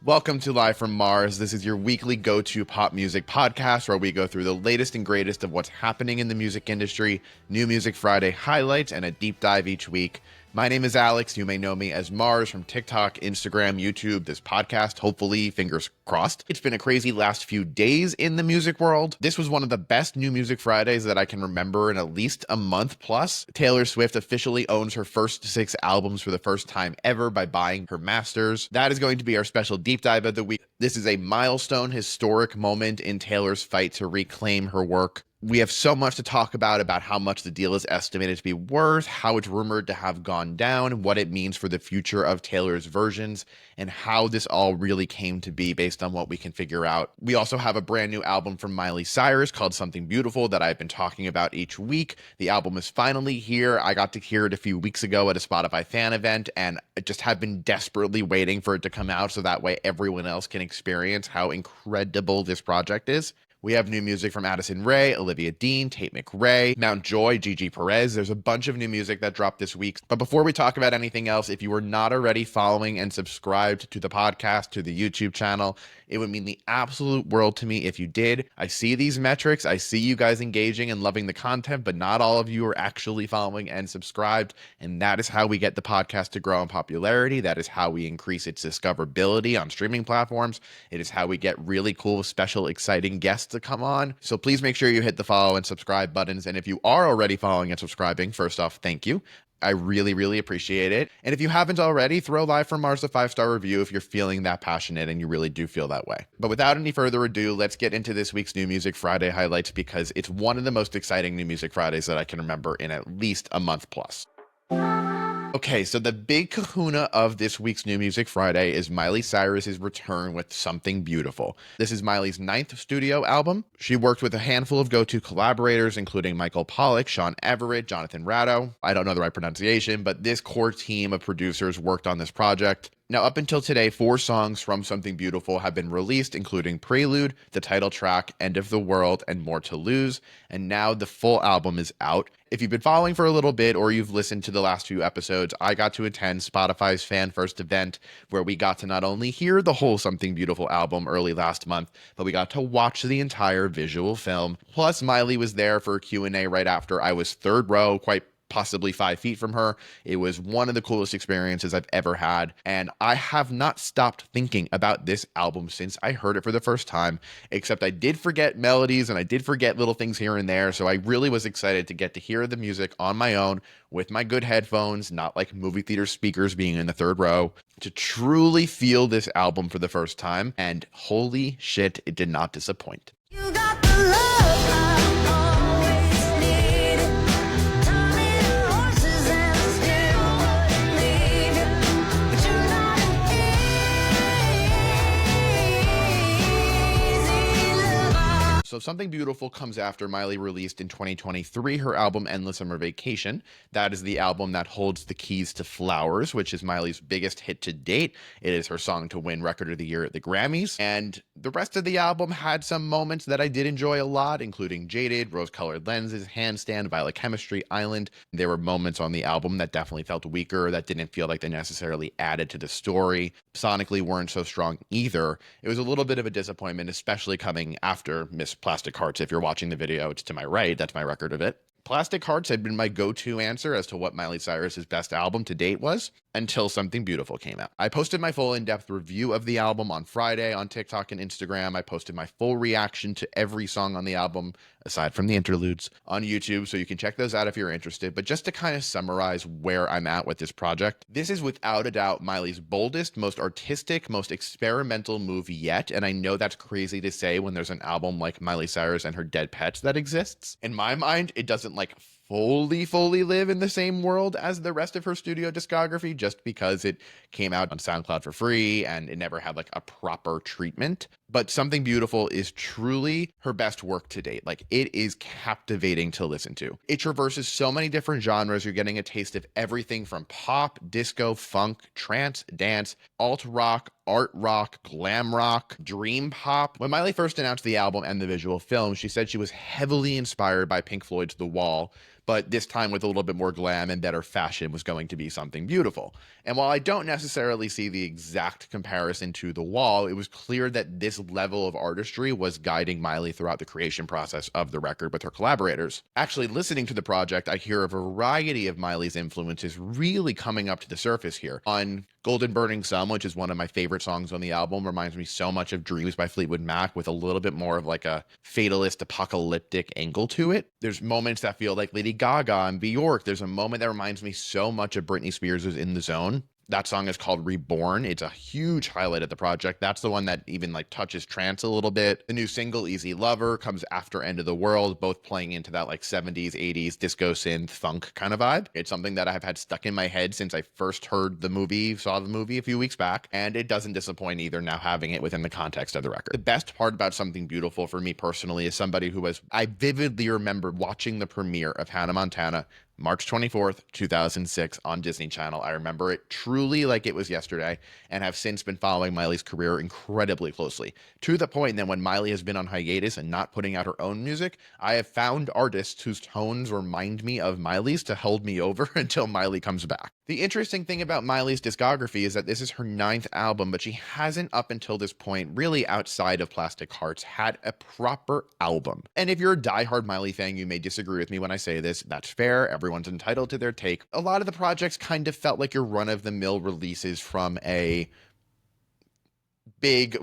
Welcome to Live from Mars. This is your weekly go-to pop music podcast where we go through the latest and greatest of what's happening in the music industry, New Music Friday highlights, and a deep dive each week. My name is Alex. You may know me as Mars from TikTok, Instagram, YouTube, this podcast, hopefully, fingers crossed. It's been a crazy last few days in the music world. This was one of the best New Music Fridays that I can remember in at least a month plus. Taylor Swift officially owns her first 6 albums for the first time ever by buying her masters. That is going to be our special deep dive of the week. This is a milestone, historic moment in Taylor's fight to reclaim her work. We have so much to talk about how much the deal is estimated to be worth, how it's rumored to have gone down, what it means for the future of Taylor's versions, and how this all really came to be based on what we can figure out. We also have a brand new album from Miley Cyrus called Something Beautiful that I've been talking about each week. The album is finally here. I got to hear it a few weeks ago at a Spotify fan event, and I just have been desperately waiting for it to come out so that way everyone else can experience how incredible this project is. We have new music from Addison Rae, Olivia Dean, Tate McRae, Mount Joy, Gigi Perez. There's a bunch of new music that dropped this week. But before we talk about anything else, if you are not already following and subscribed to the podcast, to the YouTube channel, it would mean the absolute world to me if you did. I see these metrics. I see you guys engaging and loving the content, but not all of you are actually following and subscribed. And that is how we get the podcast to grow in popularity. That is how we increase its discoverability on streaming platforms. It is how we get really cool, special, exciting guests to come on. So please make sure you hit the follow and subscribe buttons. And if you are already following and subscribing, first off, thank you. I really, really appreciate it. And if you haven't already, throw Live from Mars a 5-star review if you're feeling that passionate and you really do feel that way. But without any further ado, let's get into this week's New Music Friday highlights because it's one of the most exciting New Music Fridays that I can remember in at least a month plus. Okay, so the big kahuna of this week's New Music Friday is Miley Cyrus's return with Something Beautiful. This is Miley's 9th studio album. She worked with a handful of go-to collaborators, including Michael Pollack, Sean Everett, Jonathan Ratto. I don't know the right pronunciation, but this core team of producers worked on this project. Now, up until today, 4 songs from Something Beautiful have been released, including Prelude, the title track, End of the World, and More to Lose, and now the full album is out. If you've been following for a little bit or you've listened to the last few episodes, I got to attend Spotify's Fan First event where we got to not only hear the whole Something Beautiful album early last month, but we got to watch the entire visual film. Plus, Miley was there for a Q&A right after. I was third row, quite possibly 5 feet from her. It was one of the coolest experiences I've ever had, and I have not stopped thinking about this album since I heard it for the first time, except I did forget melodies and I did forget little things here and there, so I really was excited to get to hear the music on my own with my good headphones, not like movie theater speakers being in the third row, to truly feel this album for the first time, and holy shit, it did not disappoint. You got the love I always needed. So Something Beautiful comes after Miley released in 2023 her album Endless Summer Vacation. That is the album that holds the keys to Flowers, which is Miley's biggest hit to date. It is her song to win Record of the Year at the Grammys. And the rest of the album had some moments that I did enjoy a lot, including Jaded, Rose-Colored Lenses, Handstand, Violet Chemistry, Island. There were moments on the album that definitely felt weaker, that didn't feel like they necessarily added to the story. Sonically weren't so strong either. It was a little bit of a disappointment, especially coming after Miss Plastic Hearts. If you're watching the video, it's to my right. That's my record of it. Plastic Hearts had been my go-to answer as to what Miley Cyrus's best album to date was, until Something Beautiful came out. I posted my full in-depth review of the album on Friday on TikTok and Instagram. I posted my full reaction to every song on the album, aside from the interludes, on YouTube, so you can check those out if you're interested. But just to kind of summarize where I'm at with this project, this is without a doubt Miley's boldest, most artistic, most experimental move yet, and I know that's crazy to say when there's an album like Miley Cyrus and Her Dead Pets that exists. In my mind, it doesn't like fully live in the same world as the rest of her studio discography just because it came out on SoundCloud for free and it never had like a proper treatment. But Something Beautiful is truly her best work to date. Like, it is captivating to listen to. It traverses so many different genres. You're getting a taste of everything from pop, disco, funk, trance, dance, alt rock, art rock, glam rock, dream pop. When Miley first announced the album and the visual film, she said she was heavily inspired by Pink Floyd's The Wall, but this time with a little bit more glam and better fashion was going to be something beautiful. And while I don't necessarily see the exact comparison to The Wall, it was clear that this level of artistry was guiding Miley throughout the creation process of the record with her collaborators. Actually, listening to the project, I hear a variety of Miley's influences really coming up to the surface here. On Golden Burning Sun, which is one of my favorite songs on the album, reminds me so much of Dreams by Fleetwood Mac with a little bit more of like a fatalist apocalyptic angle to it. There's moments that feel like Lady Gaga and Bjork. There's a moment that reminds me so much of Britney Spears' In the Zone. That song is called Reborn. It's a huge highlight of the project. That's the one that even like touches trance a little bit. The new single Easy Lover comes after End of the World, both playing into that like 70s, 80s disco synth funk kind of vibe. It's something that I've had stuck in my head since I first saw the movie a few weeks back, and it doesn't disappoint either now having it within the context of the record. The best part about Something Beautiful for me personally is somebody who I vividly remember watching the premiere of Hannah Montana March 24th, 2006 on Disney Channel. I remember it truly like it was yesterday and have since been following Miley's career incredibly closely, to the point that when Miley has been on hiatus and not putting out her own music, I have found artists whose tones remind me of Miley's to hold me over until Miley comes back. The interesting thing about Miley's discography is that this is her 9th album, but she hasn't up until this point, really outside of Plastic Hearts, had a proper album. And if you're a diehard Miley fan, you may disagree with me when I say this. That's fair. Everyone's entitled to their take. A lot of the projects kind of felt like your run-of-the-mill releases from a big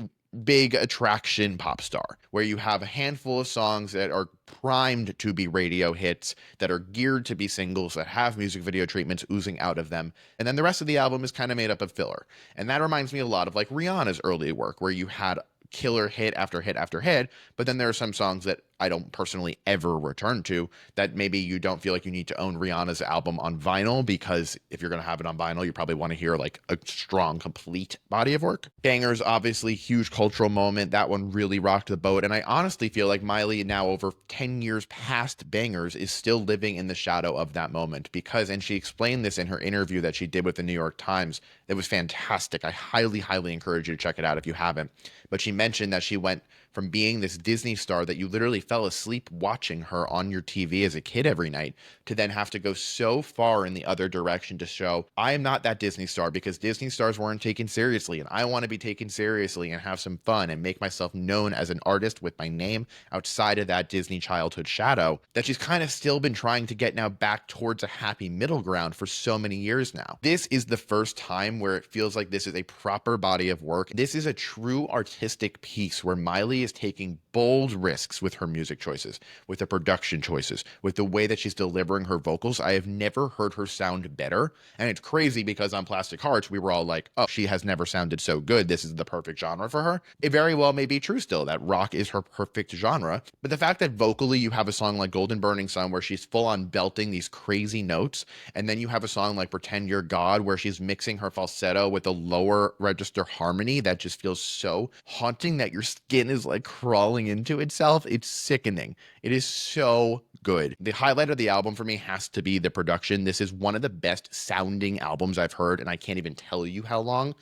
attraction pop star, where you have a handful of songs that are primed to be radio hits, that are geared to be singles, that have music video treatments oozing out of them, and then the rest of the album is kind of made up of filler. And that reminds me a lot of like Rihanna's early work, where you had killer hit after hit after hit, but then there are some songs that I don't personally ever return to, that maybe you don't feel like you need to own Rihanna's album on vinyl, because if you're going to have it on vinyl, you probably want to hear like a strong, complete body of work. Bangers, obviously, huge cultural moment. That one really rocked the boat. And I honestly feel like Miley, now over 10 years past Bangers, is still living in the shadow of that moment because, and she explained this in her interview that she did with the New York Times. It was fantastic. I highly, highly encourage you to check it out if you haven't. But she mentioned that she went from being this Disney star that you literally fell asleep watching her on your TV as a kid every night, to then have to go so far in the other direction to show, I am not that Disney star, because Disney stars weren't taken seriously, and I want to be taken seriously and have some fun and make myself known as an artist with my name outside of that Disney childhood shadow, that she's kind of still been trying to get now back towards a happy middle ground for so many years now. This is the first time where it feels like this is a proper body of work. This is a true artistic piece where Miley is taking bold risks with her music choices, with the production choices, with the way that she's delivering her vocals. I have never heard her sound better. And it's crazy because on Plastic Hearts, we were all like, oh, she has never sounded so good. This is the perfect genre for her. It very well may be true still that rock is her perfect genre. But the fact that vocally you have a song like Golden Burning Sun where she's full on belting these crazy notes, and then you have a song like Pretend You're God where she's mixing her falsetto with a lower register harmony that just feels so haunting that your skin is like crawling into itself. It's sickening. It is so good. The highlight of the album for me has to be the production. This is one of the best sounding albums I've heard, and I can't even tell you how long.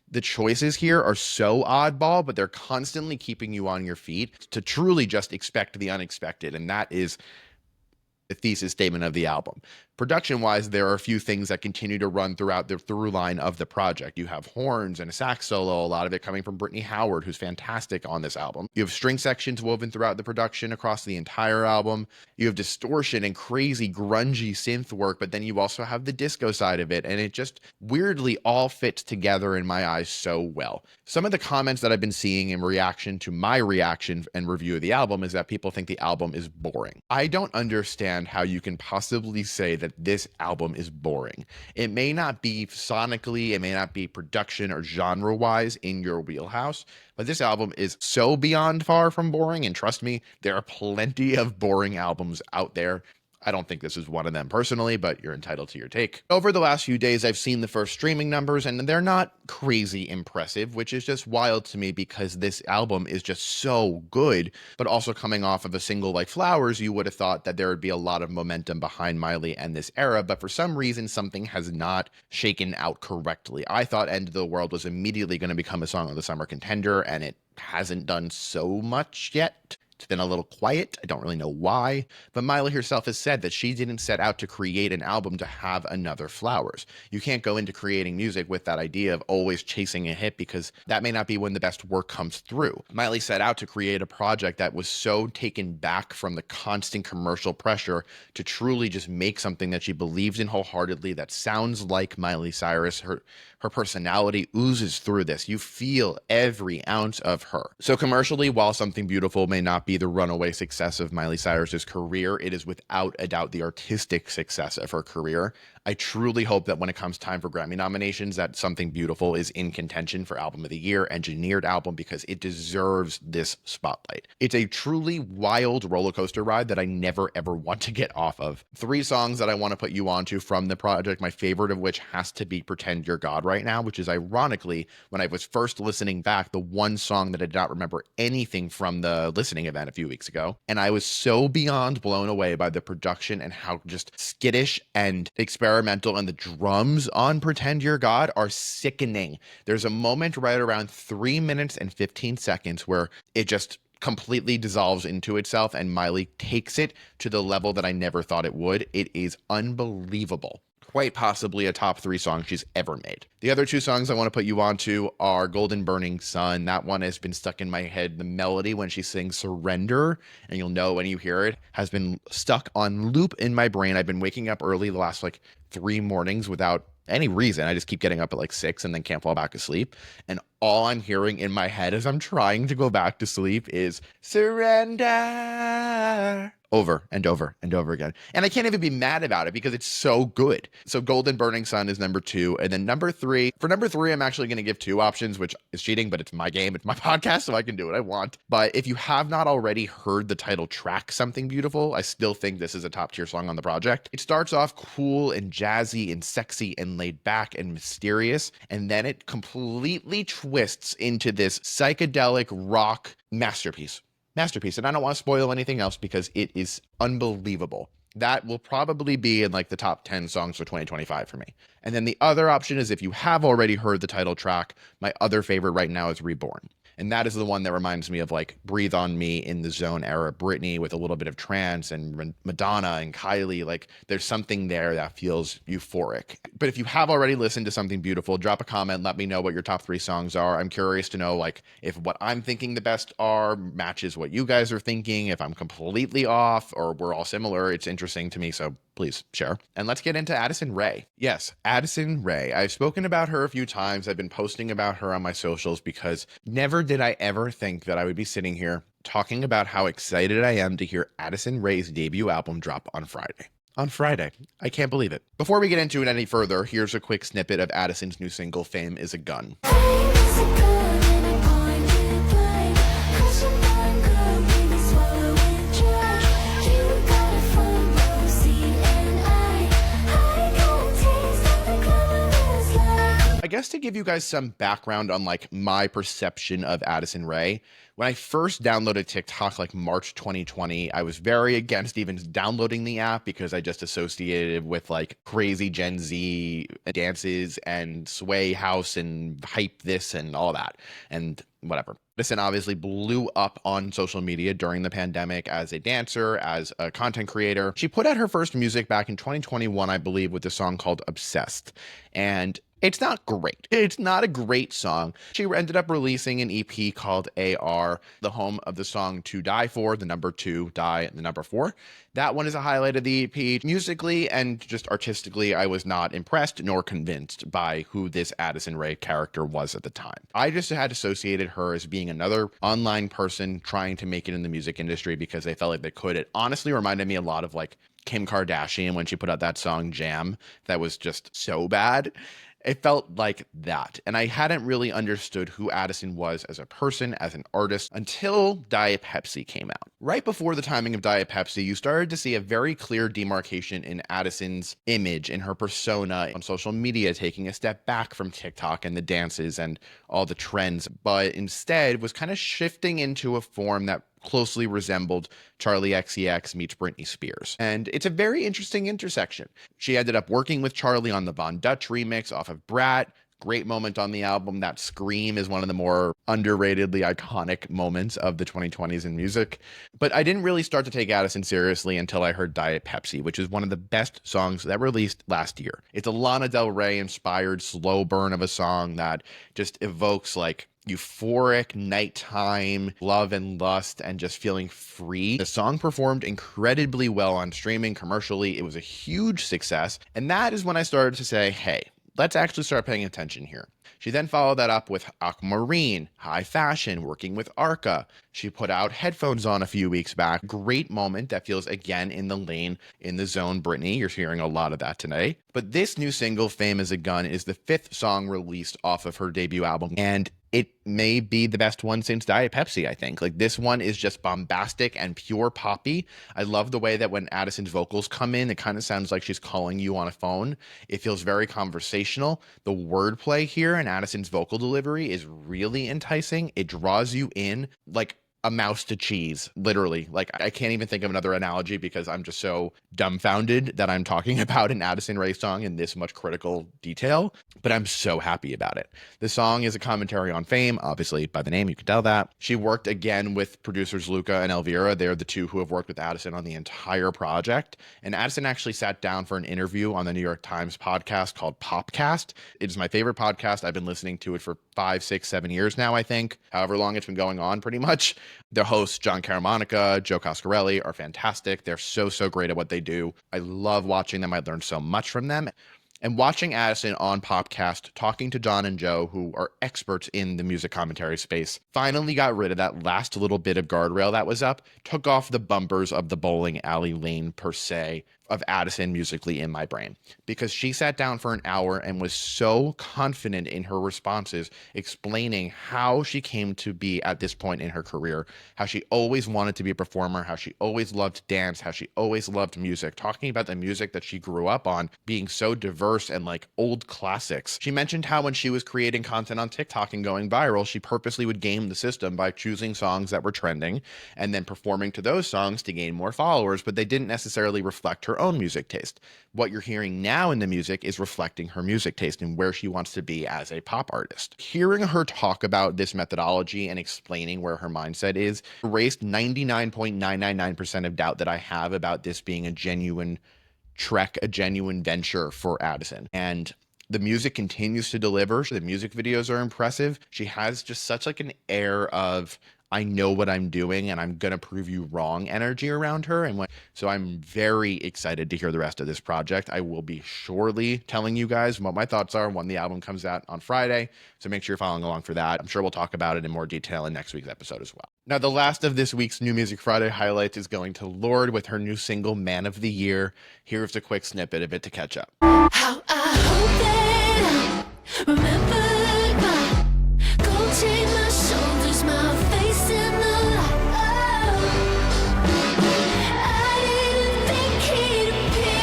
The choices here are so oddball, but they're constantly keeping you on your feet to truly just expect the unexpected, and that is the thesis statement of the album. Production-wise, there are a few things that continue to run throughout the through line of the project. You have horns and a sax solo, a lot of it coming from Brittany Howard, who's fantastic on this album. You have string sections woven throughout the production across the entire album. You have distortion and crazy grungy synth work, but then you also have the disco side of it, and it just weirdly all fits together in my eyes so well. Some of the comments that I've been seeing in reaction to my reaction and review of the album is that people think the album is boring. I don't understand how you can possibly say that this album is boring. It may not be sonically, it may not be production or genre-wise in your wheelhouse, but this album is so beyond far from boring, and trust me, there are plenty of boring albums out there. I don't think this is one of them personally, but you're entitled to your take. Over the last few days, I've seen the first streaming numbers, and they're not crazy impressive, which is just wild to me because this album is just so good. But also coming off of a single like Flowers, you would have thought that there would be a lot of momentum behind Miley and this era, but for some reason, something has not shaken out correctly. I thought End of the World was immediately going to become a song of the summer contender, and it hasn't done so much yet. It's been a little quiet. I don't really know why, but Miley herself has said that she didn't set out to create an album to have another Flowers. You can't go into creating music with that idea of always chasing a hit because that may not be when the best work comes through. Miley set out to create a project that was so taken back from the constant commercial pressure to truly just make something that she believes in wholeheartedly that sounds like Miley Cyrus. Her personality oozes through this. You feel every ounce of her. So commercially, while Something Beautiful may not be the runaway success of Miley Cyrus's career, it is without a doubt the artistic success of her career. I truly hope that when it comes time for Grammy nominations, that Something Beautiful is in contention for Album of the Year, Engineered Album, because it deserves this spotlight. It's a truly wild roller coaster ride that I never ever want to get off of. 3 songs that I want to put you onto from the project, my favorite of which has to be Pretend You're God right now, which is ironically, when I was first listening back, the one song that I did not remember anything from the listening event a few weeks ago. And I was so beyond blown away by the production and how just skittish and experimental, and the drums on Pretend You're God are sickening. There's a moment right around 3 minutes and 15 seconds where it just completely dissolves into itself and Miley takes it to the level that I never thought it would. It is unbelievable. Quite possibly a top 3 song she's ever made. The other 2 songs I want to put you onto are Golden Burning Sun. That one has been stuck in my head. The melody when she sings Surrender, and you'll know when you hear it, has been stuck on loop in my brain. I've been waking up early the last 3 mornings without any reason. I just keep getting up at 6 and then can't fall back asleep. And all I'm hearing in my head as I'm trying to go back to sleep is surrender. Over and over and over again. And I can't even be mad about it because it's so good. So Golden Burning Sun is number 2. And then number 3, for number 3, I'm actually going to give 2 options, which is cheating, but it's my game. It's my podcast, so I can do what I want. But if you have not already heard the title track, Something Beautiful, I still think this is a top tier song on the project. It starts off cool and jazzy and sexy and laid back and mysterious. And then it completely twists into this psychedelic rock masterpiece. And I don't want to spoil anything else because it is unbelievable. That will probably be in the top 10 songs for 2025 for me. And then the other option is if you have already heard the title track, my other favorite right now is Reborn. And that is the one that reminds me of Breathe on Me in the Zone era Britney with a little bit of trance and Madonna and Kylie. There's something there that feels euphoric. But if you have already listened to Something Beautiful, drop a comment. Let me know what your top 3 songs are. I'm curious to know if what I'm thinking the best are matches what you guys are thinking, if I'm completely off or we're all similar. It's interesting to me. So please share. And let's get into Addison Rae. Yes, Addison Rae. I've spoken about her a few times. I've been posting about her on my socials because never did I ever think that I would be sitting here talking about how excited I am to hear Addison Rae's debut album drop on Friday. On Friday. I can't believe it. Before we get into it any further, here's a quick snippet of Addison's new single, Fame is a Gun. I guess to give you guys some background on my perception of Addison Rae, when I first downloaded TikTok March 2020, I was very against even downloading the app because I just associated it with crazy Gen Z dances and sway house and hype this and all that and whatever. Addison obviously blew up on social media during the pandemic as a dancer, as a content creator. She put out her first music back in 2021, I believe, with a song called Obsessed. And it's not great. It's not a great song. She ended up releasing an EP called AR, the home of the song To Die For, the number 2, Die, and the number 4. That one is a highlight of the EP. Musically and just artistically, I was not impressed nor convinced by who this Addison Rae character was at the time. I just had associated her as being another online person trying to make it in the music industry because they felt like they could. It honestly reminded me a lot of Kim Kardashian when she put out that song Jam that was just so bad. It felt like that. And I hadn't really understood who Addison was as a person, as an artist, until Diet Pepsi came out. Right before the timing of Diet Pepsi, you started to see a very clear demarcation in Addison's image, in her persona on social media, taking a step back from TikTok and the dances and all the trends, but instead was kind of shifting into a form that closely resembled Charlie XCX meets Britney Spears. And it's a very interesting intersection. She ended up working with Charlie on the Von Dutch remix off of Brat. Great moment on the album. That scream is one of the more underratedly iconic moments of the 2020s in music. But I didn't really start to take Addison seriously until I heard Diet Pepsi, which is one of the best songs that released last year. It's a Lana Del Rey inspired slow burn of a song that just evokes like euphoric nighttime love and lust and just feeling free. The song performed incredibly well on streaming commercially. It was a huge success. And that is when I started to say, hey, let's actually start paying attention here. She then followed that up with Aquamarine, High Fashion, working with Arca. She put out Headphones On a few weeks back. Great moment that feels again in the lane, in the zone, Britney. You're hearing a lot of that today. But this new single, Fame as a Gun, is the 5th song released off of her debut album. And it may be the best one since Diet Pepsi, I think. Like, this one is just bombastic and pure poppy. I love the way that when Addison's vocals come in, it kind of sounds like she's calling you on a phone. It feels very conversational. The wordplay here and Addison's vocal delivery is really enticing. It draws you in like a mouse to cheese, literally. Like, I can't even think of another analogy because I'm just so dumbfounded that I'm talking about an Addison Rae song in this much critical detail, but I'm so happy about it. The song is a commentary on fame, obviously by the name you can tell that. She worked again with producers Luca and Elvira. They're the two who have worked with Addison on the entire project, and Addison actually sat down for an interview on the New York Times podcast called Popcast. It is my favorite podcast. I've been listening to it for 5, 6, 7 years now, I think, however long it's been going on, pretty much. The hosts, John Caramonica, Joe Coscarelli, are fantastic. They're so great at what they do. I love watching them. I learned so much from them. And watching Addison on Popcast, talking to John and Joe, who are experts in the music commentary space, finally got rid of that last little bit of guardrail that was up, took off the bumpers of the bowling alley lane, per se, of Addison musically in my brain, because she sat down for an hour and was so confident in her responses, explaining how she came to be at this point in her career, how she always wanted to be a performer, how she always loved dance, how she always loved music, talking about the music that she grew up on being so diverse and like old classics. She mentioned how when she was creating content on TikTok and going viral, she purposely would game the system by choosing songs that were trending and then performing to those songs to gain more followers, but they didn't necessarily reflect her own music taste. What you're hearing now in the music is reflecting her music taste and where she wants to be as a pop artist. Hearing her talk about this methodology and explaining where her mindset is erased 99.999% of doubt that I have about this being a genuine trek, a genuine venture for Addison. And the music continues to deliver. The music videos are impressive. She has just such like an air of, I know what I'm doing and I'm going to prove you wrong energy around her. And so I'm very excited to hear the rest of this project. I will be surely telling you guys what my thoughts are when the album comes out on Friday. So make sure you're following along for that. I'm sure we'll talk about it in more detail in next week's episode as well. Now, the last of this week's New Music Friday highlights is going to Lorde with her new single, Man of the Year. Here's a quick snippet of it to catch up. How I hope that I remembered my gold chain, my shoulders, my face in the light. I didn't think he'd appear.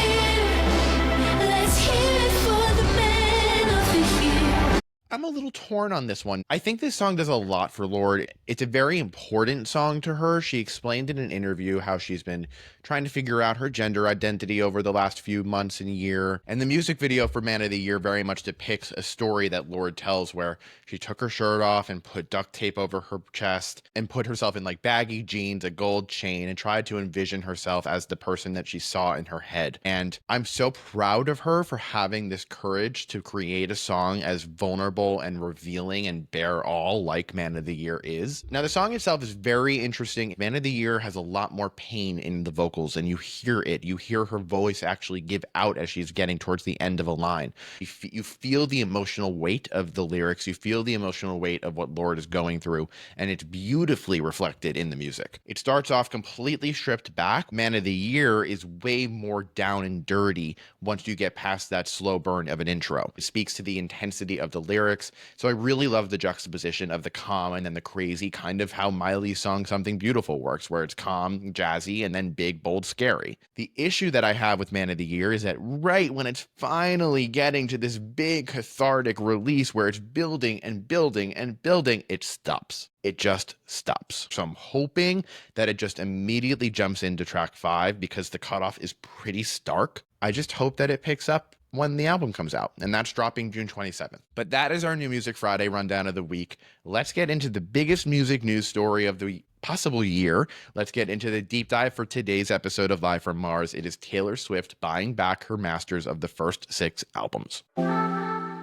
Let's hear it for the man of the year. I'm a little torn on this one. I think this song does a lot for Lorde. It's a very important song to her. She explained in an interview how she's been trying to figure out her gender identity over the last few months and year. And the music video for Man of the Year very much depicts a story that Lorde tells where she took her shirt off and put duct tape over her chest and put herself in like baggy jeans, a gold chain, and tried to envision herself as the person that she saw in her head. And I'm so proud of her for having this courage to create a song as vulnerable powerful and revealing and bare all like Man of the Year is. Now, the song itself is very interesting. Man of the Year has a lot more pain in the vocals, and you hear it. You hear her voice actually give out as she's getting towards the end of a line. You feel the emotional weight of the lyrics. You feel the emotional weight of what Lorde is going through, and it's beautifully reflected in the music. It starts off completely stripped back. Man of the Year is way more down and dirty once you get past that slow burn of an intro. It speaks to the intensity of the lyrics. So I really love the juxtaposition of the calm and then the crazy, kind of how Miley's song Something Beautiful works, where it's calm, jazzy, and then big, bold, scary. The issue that I have with Man of the Year is that right when it's finally getting to this big cathartic release where it's building and building and building, it stops. It just stops. So I'm hoping that it just immediately jumps into track 5 because the cutoff is pretty stark. I just hope that it picks up when the album comes out, and that's dropping June 27th. But that is our New Music Friday rundown of the week. Let's get into the biggest music news story of the possible year. Let's get into the deep dive for today's episode of Live from Mars. It is Taylor Swift buying back her masters of the first 6 albums.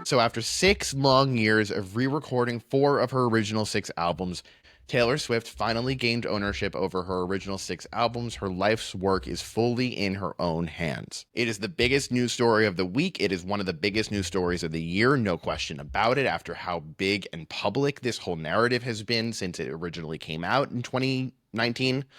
So after 6 long years of re-recording 4 of her original 6 albums, Taylor Swift finally gained ownership over her original 6 albums. Her life's work is fully in her own hands. It is the biggest news story of the week. It is one of the biggest news stories of the year, no question about it, after how big and public this whole narrative has been since it originally came out in 2019.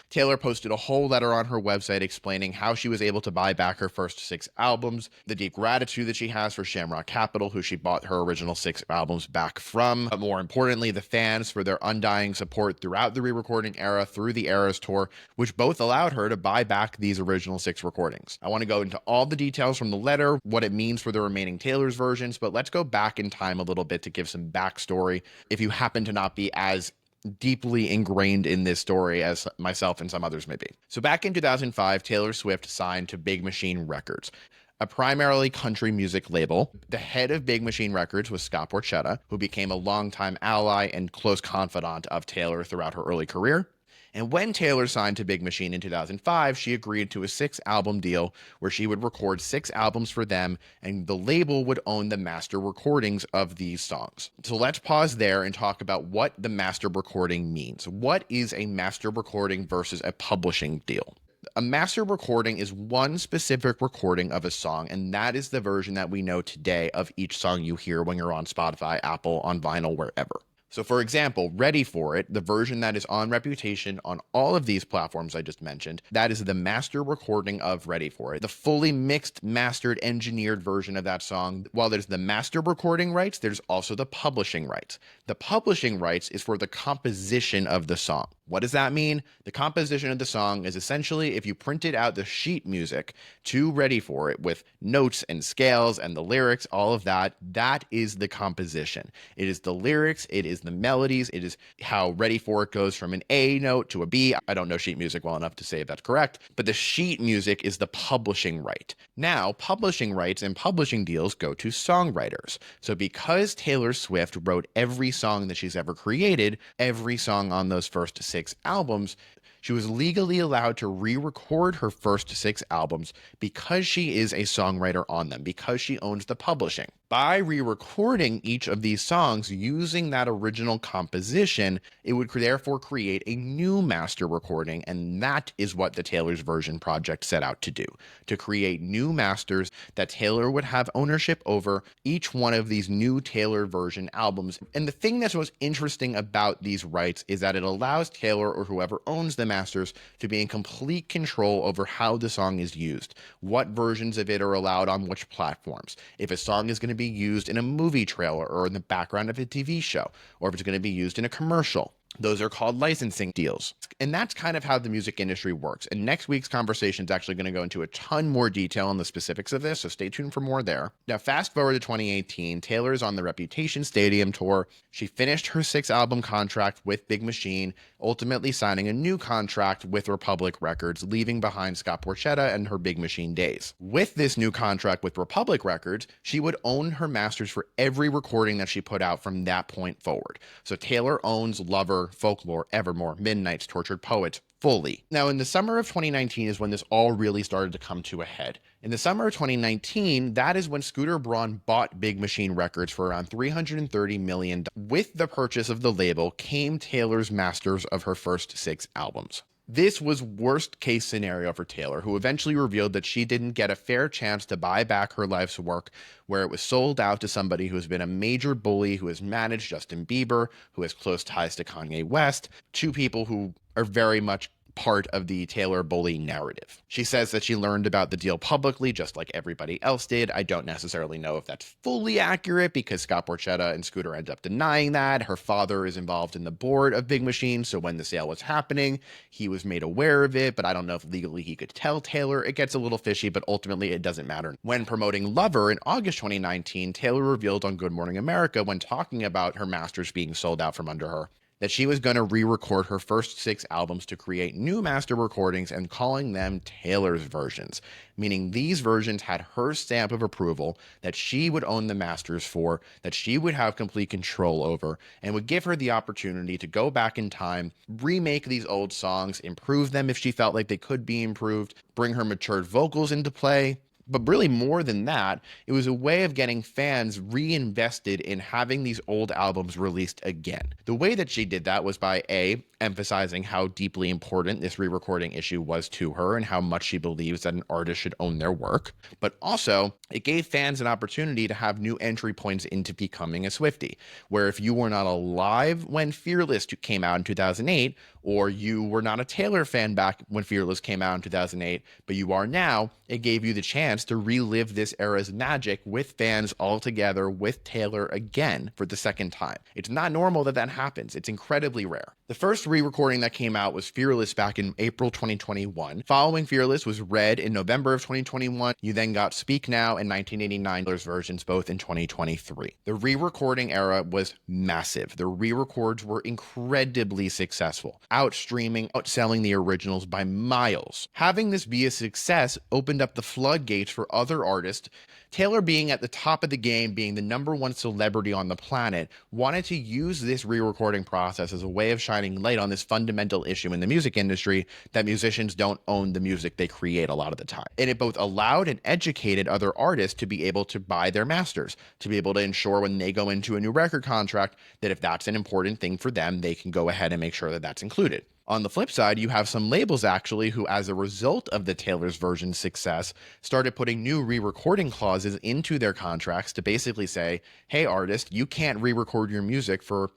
Taylor posted a whole letter on her website explaining how she was able to buy back her first 6 albums, the deep gratitude that she has for Shamrock Capital, who she bought her original 6 albums back from, but more importantly, the fans for their undying support throughout the re-recording era through the Eras tour, which both allowed her to buy back these original 6 recordings. I want to go into all the details from the letter, what it means for the remaining Taylor's versions, but let's go back in time a little bit to give some backstory if you happen to not be as deeply ingrained in this story as myself and some others may be. So back in 2005, Taylor Swift signed to Big Machine Records, a primarily country music label. The head of Big Machine Records was Scott Borchetta, who became a longtime ally and close confidant of Taylor throughout her early career. And when Taylor signed to Big Machine in 2005, she agreed to a 6-album deal where she would record 6 albums for them, and the label would own the master recordings of these songs. So let's pause there and talk about what the master recording means. What is a master recording versus a publishing deal? A master recording is one specific recording of a song, and that is the version that we know today of each song you hear when you're on Spotify, Apple, on vinyl, wherever. So for example, Ready For It, the version that is on Reputation on all of these platforms I just mentioned, that is the master recording of Ready For It. The fully mixed, mastered, engineered version of that song. While there's the master recording rights, there's also the publishing rights. The publishing rights is for the composition of the song. What does that mean? The composition of the song is essentially if you printed out the sheet music to Ready For It with notes and scales and the lyrics, all of that, that is the composition. It is the lyrics, it is the melodies, it is how Ready For It goes from an A note to a B. I don't know sheet music well enough to say if that's correct, but the sheet music is the publishing right. Now, publishing rights and publishing deals go to songwriters. So because Taylor Swift wrote every song that she's ever created, every song on those first 6 albums, she was legally allowed to re-record her first 6 albums because she is a songwriter on them, because she owns the publishing. By re-recording each of these songs using that original composition, it would therefore create a new master recording, and that is what the Taylor's Version project set out to do, to create new masters that Taylor would have ownership over each one of these new Taylor Version albums. And the thing that's most interesting about these rights is that it allows Taylor or whoever owns the masters to be in complete control over how the song is used, what versions of it are allowed on which platforms, if a song is going to be used in a movie trailer or in the background of a TV show, or if it's going to be used in a commercial. Those are called licensing deals. And that's kind of how the music industry works. And next week's conversation is actually going to go into a ton more detail on the specifics of this, so stay tuned for more there. Now, fast forward to 2018, Taylor is on the Reputation Stadium tour. She finished her 6-album contract with Big Machine, ultimately signing a new contract with Republic Records, leaving behind Scott Borchetta and her Big Machine days. With this new contract with Republic Records, she would own her masters for every recording that she put out from that point forward. So Taylor owns Lover, Folklore, Evermore, Midnights, Tortured Poets, fully. Now, in the summer of 2019 is when this all really started to come to a head. In the summer of 2019, that is when Scooter Braun bought Big Machine Records for around $330 million. With the purchase of the label came Taylor's masters of her first 6 albums. This was worst case scenario for Taylor, who eventually revealed that she didn't get a fair chance to buy back her life's work, where it was sold out to somebody who has been a major bully, who has managed Justin Bieber, who has close ties to Kanye West, 2 people who are very much part of the Taylor bully narrative. She says that she learned about the deal publicly, just like everybody else did. I don't necessarily know if that's fully accurate because Scott Borchetta and Scooter end up denying that. Her father is involved in the board of Big Machine, so when the sale was happening, he was made aware of it, but I don't know if legally he could tell Taylor. It gets a little fishy, but ultimately it doesn't matter. When promoting Lover in August 2019, Taylor revealed on Good Morning America, when talking about her masters being sold out from under her, that she was going to re-record her first 6 albums to create new master recordings and calling them Taylor's versions, meaning these versions had her stamp of approval, that she would own the masters for, that she would have complete control over, and would give her the opportunity to go back in time, remake these old songs, improve them if she felt like they could be improved, bring her matured vocals into play. But really more than that, it was a way of getting fans reinvested in having these old albums released again. The way that she did that was by A, emphasizing how deeply important this re-recording issue was to her and how much she believes that an artist should own their work. But also, it gave fans an opportunity to have new entry points into becoming a Swiftie, where if you were not alive when Fearless came out in 2008, or you were not a Taylor fan back when Fearless came out in 2008, but you are now, it gave you the chance to relive this era's magic with fans all together with Taylor again for the second time. It's not normal that that happens. It's incredibly rare. The first re-recording that came out was Fearless back in April 2021. Following Fearless was Red in November of 2021. You then got Speak Now and 1989 versions both in 2023. The re-recording era was massive. The re-records were incredibly successful, outselling the originals by miles. Having this be a success opened up the floodgates for other artists. Taylor, being at the top of the game, being the #1 celebrity on the planet, wanted to use this re-recording process as a way of shining light on this fundamental issue in the music industry, that musicians don't own the music they create a lot of the time. And it both allowed and educated other artists to be able to buy their masters, to be able to ensure when they go into a new record contract that if that's an important thing for them, they can go ahead and make sure that that's included. On the flip side, you have some labels actually who, as a result of the Taylor's version success, started putting new re-recording clauses into their contracts to basically say, hey artist, you can't re-record your music for,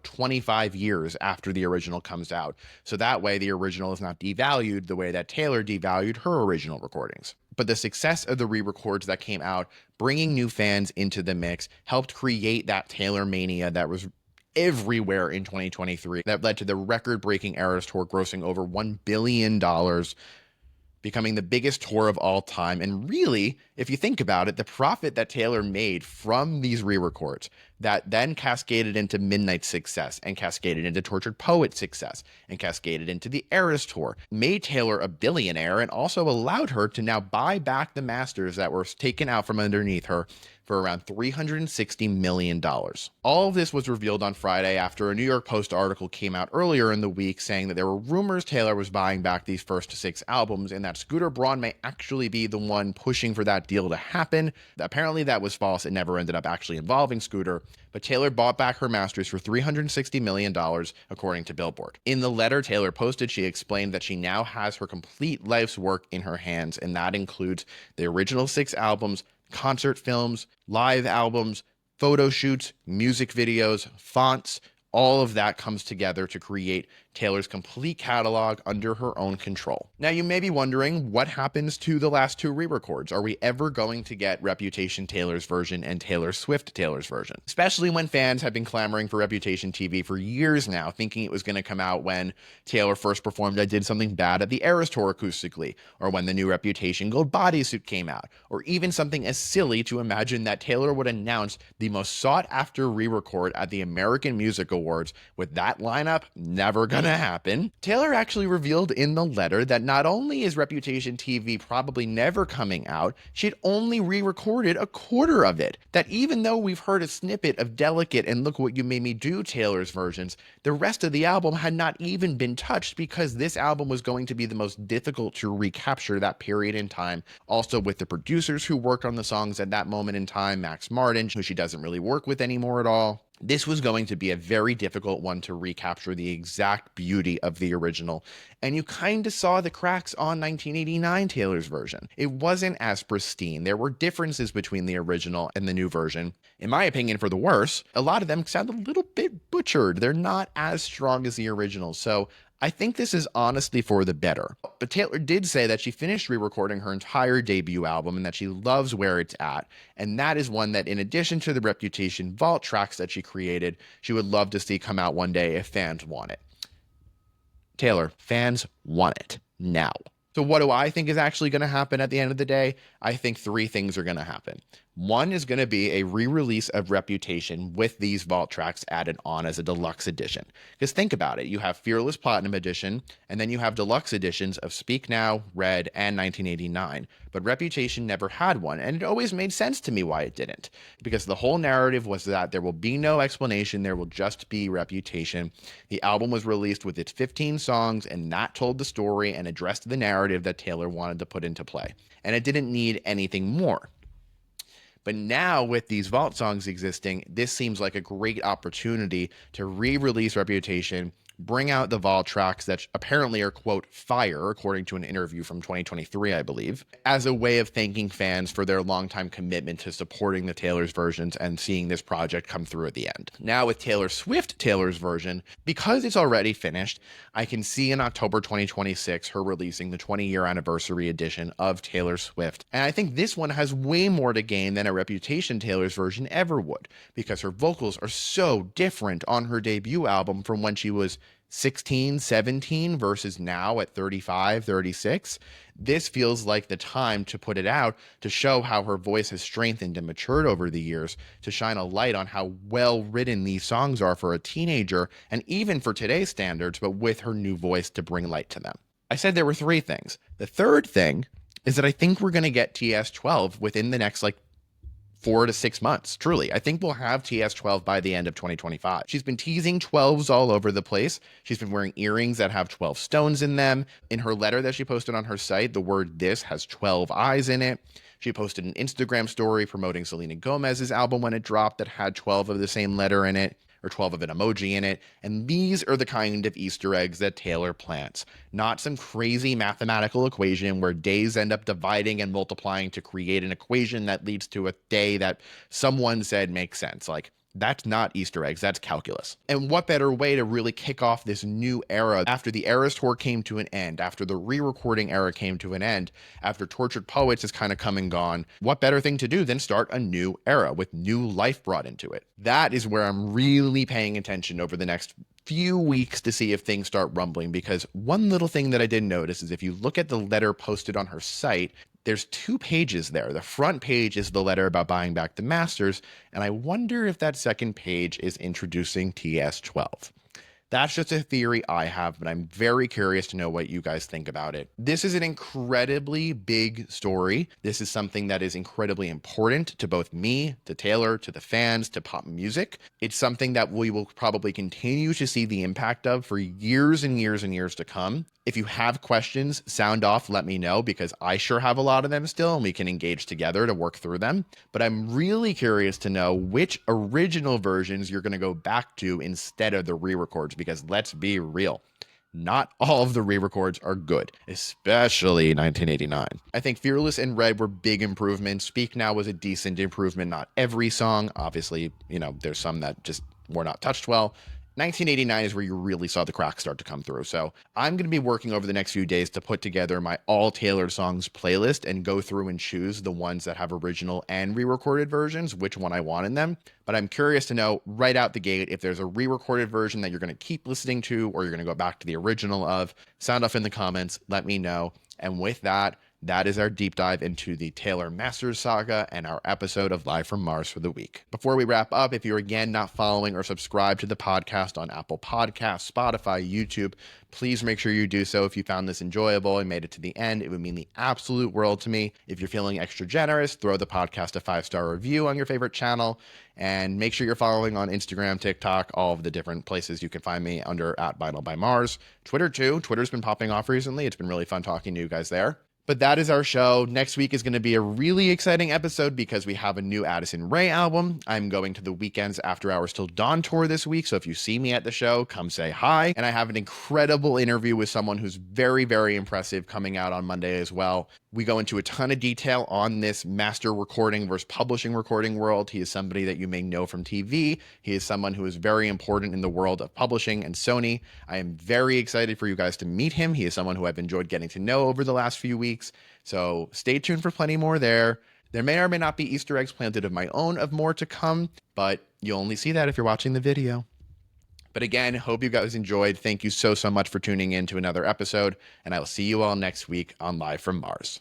25 years after the original comes out. So that way the original is not devalued the way that Taylor devalued her original recordings. But the success of the re-records that came out, bringing new fans into the mix, helped create that Taylor mania that was everywhere in 2023 that led to the record-breaking Eras Tour grossing over $1 billion, becoming the biggest tour of all time. And really, if you think about it, the profit that Taylor made from these re-records that then cascaded into Midnight's success and cascaded into Tortured Poet's success and cascaded into the Eras Tour made Taylor a billionaire and also allowed her to now buy back the masters that were taken out from underneath her for around $360 million. All of this was revealed on Friday after a New York Post article came out earlier in the week saying that there were rumors Taylor was buying back these first 6 albums and that Scooter Braun may actually be the one pushing for that deal to happen. Apparently that was false. It never ended up actually involving Scooter, but Taylor bought back her masters for $360 million, according to Billboard. In the letter Taylor posted, she explained that she now has her complete life's work in her hands, and that includes the original 6 albums, concert films, live albums, photo shoots, music videos, fonts. All of that comes together to create Taylor's complete catalog under her own control. Now, you may be wondering what happens to the last 2 re-records. Are we ever going to get Reputation Taylor's version and Taylor Swift Taylor's version? Especially when fans have been clamoring for Reputation TV for years now, thinking it was going to come out when Taylor first performed I Did Something Bad at the Eras Tour acoustically, or when the new Reputation Gold Bodysuit came out, or even something as silly to imagine that Taylor would announce the most sought-after re-record at the American Music Awards with that lineup. Never gonna gonna happen. Taylor actually revealed in the letter that not only is Reputation TV probably never coming out, she'd only re-recorded a quarter of it. That even though we've heard a snippet of Delicate and Look What You Made Me Do Taylor's versions, the rest of the album had not even been touched because this album was going to be the most difficult to recapture that period in time. Also with the producers who worked on the songs at that moment in time, Max Martin, who she doesn't really work with anymore at all. This was going to be a very difficult one to recapture the exact beauty of the original, and you kind of saw the cracks on 1989 Taylor's version. It wasn't as pristine. There were differences between the original and the new version. In my opinion, for the worse, a lot of them sound a little bit butchered. They're not as strong as the original, so I think this is honestly for the better. But Taylor did say that she finished re-recording her entire debut album and that she loves where it's at. And that is one that, in addition to the Reputation vault tracks that she created, she would love to see come out one day if fans want it. Taylor, fans want it now. So what do I think is actually going to happen at the end of the day? I think three things are going to happen. One is going to be a re-release of Reputation with these vault tracks added on as a deluxe edition. Because think about it, you have Fearless Platinum Edition, and then you have deluxe editions of Speak Now, Red, and 1989. But Reputation never had one, and it always made sense to me why it didn't. Because the whole narrative was that there will be no explanation, there will just be Reputation. The album was released with its 15 songs, and that told the story and addressed the narrative that Taylor wanted to put into play. And it didn't need anything more. But now with these vault songs existing, this seems like a great opportunity to re-release Reputation, bring out the vault tracks that apparently are, quote, fire, according to an interview from 2023, I believe, as a way of thanking fans for their longtime commitment to supporting the Taylor's versions and seeing this project come through at the end. Now with Taylor Swift Taylor's version, because it's already finished, I can see in October 2026 her releasing the 20-year anniversary edition of Taylor Swift. And I think this one has way more to gain than a Reputation Taylor's version ever would, because her vocals are so different on her debut album from when she was 16, 17 versus now at 35, 36. This feels like the time to put it out to show how her voice has strengthened and matured over the years, to shine a light on how well written these songs are for a teenager and even for today's standards, but with her new voice to bring light to them. I said there were three things. The third thing is that I think we're going to get TS12 within the next 4 to 6 months. Truly, I think we'll have TS12 by the end of 2025. She's been teasing 12s all over the place. She's been wearing earrings that have 12 stones in them. In her letter that she posted on her site, the word "this" has 12 eyes in it. She posted an Instagram story promoting Selena Gomez's album when it dropped that had 12 of the same letter in it, or 12 of an emoji in it. And these are the kind of Easter eggs that Taylor plants. Not some crazy mathematical equation where days end up dividing and multiplying to create an equation that leads to a day that someone said makes sense. That's not Easter eggs, that's calculus. And what better way to really kick off this new era after the Eras tour came to an end, after the re-recording era came to an end, after Tortured Poets has kind of come and gone. What better thing to do than start a new era with new life brought into it? That is where I'm really paying attention over the next few weeks to see if things start rumbling, because one little thing that I did notice is if you look at the letter posted on her site, there's 2 pages there. The front page is the letter about buying back the masters, and I wonder if that second page is introducing TS12. That's just a theory I have, but I'm very curious to know what you guys think about it. This is an incredibly big story. This is something that is incredibly important to both me, to Taylor, to the fans, to pop music. It's something that we will probably continue to see the impact of for years and years and years to come. If you have questions, sound off, let me know, because I sure have a lot of them still, and we can engage together to work through them. But I'm really curious to know which original versions you're going to go back to instead of the re-records, because let's be real, not all of the re-records are good, especially 1989. I think Fearless and Red were big improvements. Speak Now was a decent improvement, not every song. Obviously, there's some that just were not touched well. 1989 is where you really saw the cracks start to come through. So I'm going to be working over the next few days to put together my all Taylor songs playlist and go through and choose the ones that have original and re-recorded versions, which one I want in them. But I'm curious to know right out the gate if there's a re-recorded version that you're going to keep listening to, or you're going to go back to the original of. Sound off in the comments. Let me know. And with that, That is our deep dive into the Taylor Masters saga and our episode of Live from Mars for the week. Before we wrap up, if you're again not following or subscribed to the podcast on Apple Podcasts, Spotify, YouTube, please make sure you do so. If you found this enjoyable and made it to the end, it would mean the absolute world to me. If you're feeling extra generous, throw the podcast a 5-star review on your favorite channel, and make sure you're following on Instagram, TikTok, all of the different places you can find me under @VinylByMars. Twitter too. Twitter's been popping off recently. It's been really fun talking to you guys there. But that is our show. Next week is going to be a really exciting episode because we have a new Addison Rae album. I'm going to the Weekends After Hours Till Dawn tour this week, so if you see me at the show, come say hi. And I have an incredible interview with someone who's very, very impressive coming out on Monday as well. We go into a ton of detail on this master recording versus publishing recording world. He is somebody that you may know from TV. He is someone who is very important in the world of publishing and Sony. I am very excited for you guys to meet him. He is someone who I've enjoyed getting to know over the last few weeks. So stay tuned for plenty more there. There may or may not be Easter eggs planted of my own of more to come, but you'll only see that if you're watching the video. But again, hope you guys enjoyed. Thank you so much for tuning in to another episode, and I will see you all next week on Live from Mars.